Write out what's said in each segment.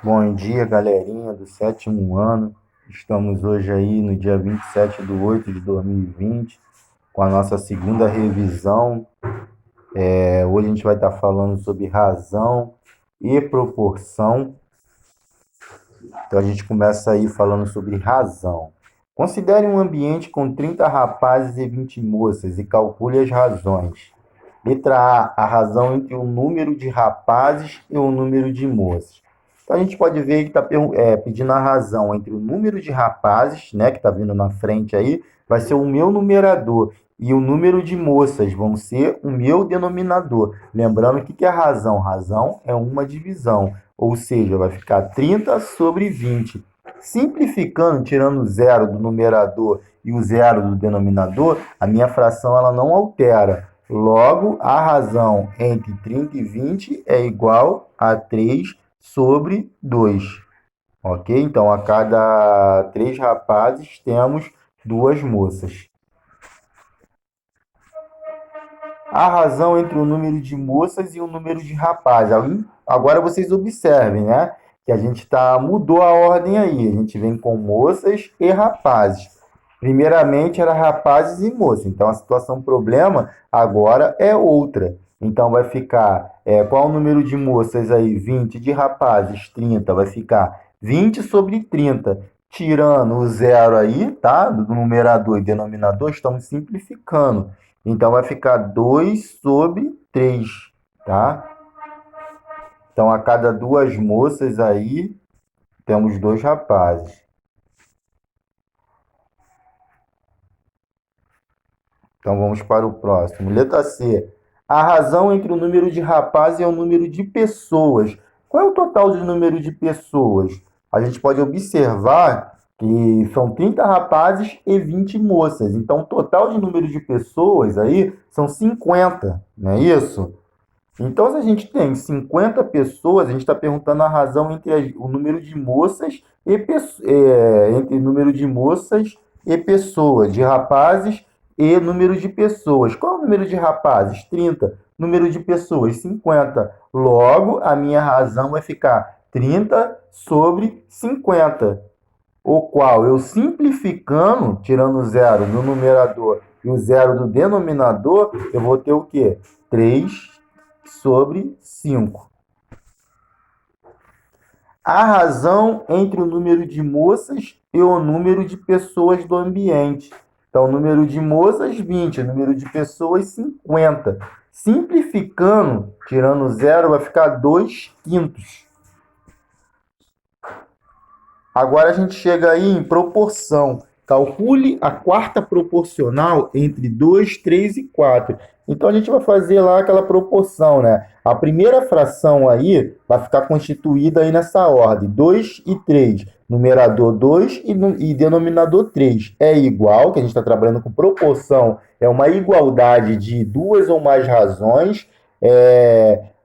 Bom dia, galerinha do sétimo ano. Estamos hoje aí no dia 27/8/2020, com a nossa segunda revisão. Hoje a gente vai estar falando sobre razão e proporção. Então a gente começa aí falando sobre razão. Considere um ambiente com 30 rapazes e 20 moças e calcule as razões. Letra A razão entre o número de rapazes e o número de moças. Então a gente pode ver que está pedindo a razão entre o número de rapazes, né, que está vindo na frente aí, vai ser o meu numerador. E o número de moças vão ser o meu denominador. Lembrando o que é razão? Razão é uma divisão, ou seja, vai ficar 30 sobre 20. Simplificando, tirando o zero do numerador e o zero do denominador, a minha fração ela não altera. Logo, a razão entre 30 e 20 é igual a 3 sobre 2. Ok? Então, a cada 3 rapazes, temos 2 moças. A razão entre o número de moças e o número de rapazes. Agora vocês observem, né? Que a gente mudou a ordem aí. A gente vem com moças e rapazes. Primeiramente era rapazes e moças. Então a situação problema agora é outra. Então vai ficar, qual o número de moças aí? 20, de rapazes, 30. Vai ficar 20 sobre 30. Tirando o zero aí, tá? Do numerador e denominador, estamos simplificando. Então vai ficar 2 sobre 3, tá? Então a cada 2 moças aí, temos 2 rapazes. Então vamos para o próximo. Letra C. A razão entre o número de rapazes e o número de pessoas. Qual é o total de número de pessoas? A gente pode observar que são 30 rapazes e 20 moças. Então o total de número de pessoas aí são 50, não é isso? Então, se a gente tem 50 pessoas, a gente está perguntando a razão entre o número de moças e entre número de moças e pessoas, de rapazes e número de pessoas. Qual é o número de rapazes? 30. Número de pessoas? 50. Logo, a minha razão vai ficar 30 sobre 50, o qual eu simplificando, tirando o zero do numerador e o zero do denominador, eu vou ter o quê? 3 sobre 5. A razão entre o número de moças e o número de pessoas do ambiente. Então, o número de moças, 20, o número de pessoas, 50. Simplificando, tirando o zero, vai ficar 2 quintos. Agora a gente chega aí em proporção. Calcule a quarta proporcional entre 2, 3 e 4. Então a gente vai fazer lá aquela proporção, né? A primeira fração aí vai ficar constituída aí nessa ordem: 2 e 3. Numerador 2 e denominador 3. É igual, que a gente está trabalhando com proporção, é uma igualdade de duas ou mais razões.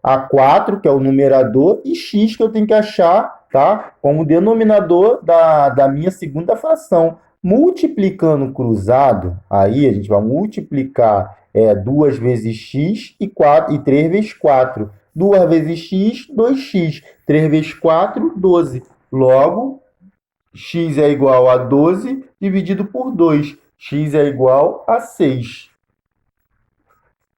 A 4, que é o numerador, e x, que eu tenho que achar, tá? Como denominador da minha segunda fração. Multiplicando cruzado, aí a gente vai multiplicar 2 vezes x e 3 vezes 4. 2 vezes x, 2x. 3 vezes 4, 12. Logo, x é igual a 12 dividido por 2. X é igual a 6.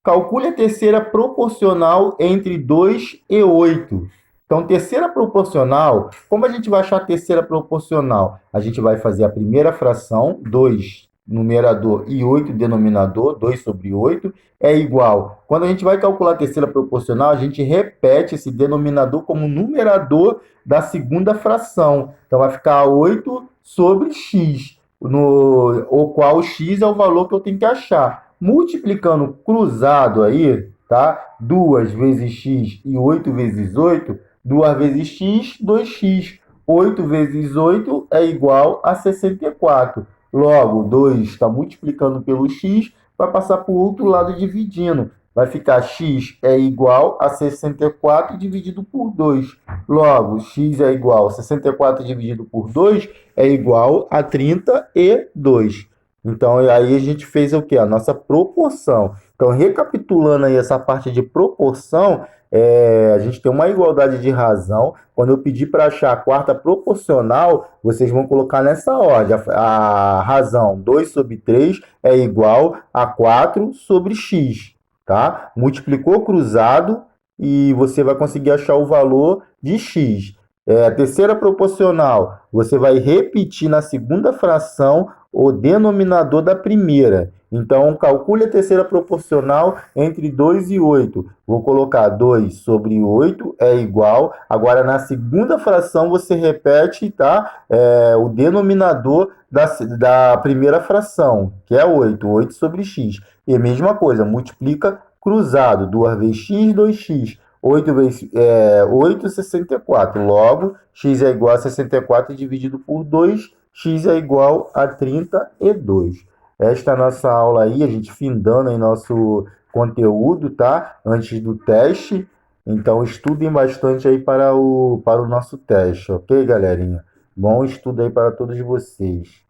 Calcule a terceira proporcional entre 2 e 8. Então, terceira proporcional, como a gente vai achar a terceira proporcional? A gente vai fazer a primeira fração, 2 numerador e 8 denominador, 2 sobre 8, é igual. Quando a gente vai calcular a terceira proporcional, a gente repete esse denominador como numerador da segunda fração. Então, vai ficar 8 sobre x, o qual x é o valor que eu tenho que achar. Multiplicando cruzado aí, tá? 2 vezes x e 8 vezes 8, 2 vezes x, 2x. 8 vezes 8 é igual a 64. Logo, 2 está multiplicando pelo x, vai passar para o outro lado dividindo. Vai ficar x é igual a 64 dividido por 2. Logo, x é igual a 64 dividido por 2 é igual a 32. Então, aí a gente fez o quê? A nossa proporção. Então, recapitulando aí essa parte de proporção, a gente tem uma igualdade de razão. Quando eu pedir para achar a quarta proporcional, vocês vão colocar nessa ordem. A razão 2 sobre 3 é igual a 4 sobre x, tá? Multiplicou cruzado e você vai conseguir achar o valor de x. A terceira proporcional, você vai repetir na segunda fração o denominador da primeira. Então, calcule a terceira proporcional entre 2 e 8. Vou colocar 2 sobre 8 é igual. Agora, na segunda fração, você repete, tá? O denominador da primeira fração, que é 8. 8 sobre x. E a mesma coisa, multiplica cruzado. 2 vezes x, 2x. 8 vezes 8, 64. Logo, x é igual a 64 dividido por 2, x é igual a 32. Esta é a nossa aula aí, a gente findando aí nosso conteúdo, tá? Antes do teste. Então, estudem bastante aí para o nosso teste, ok, galerinha? Bom estudo aí para todos vocês.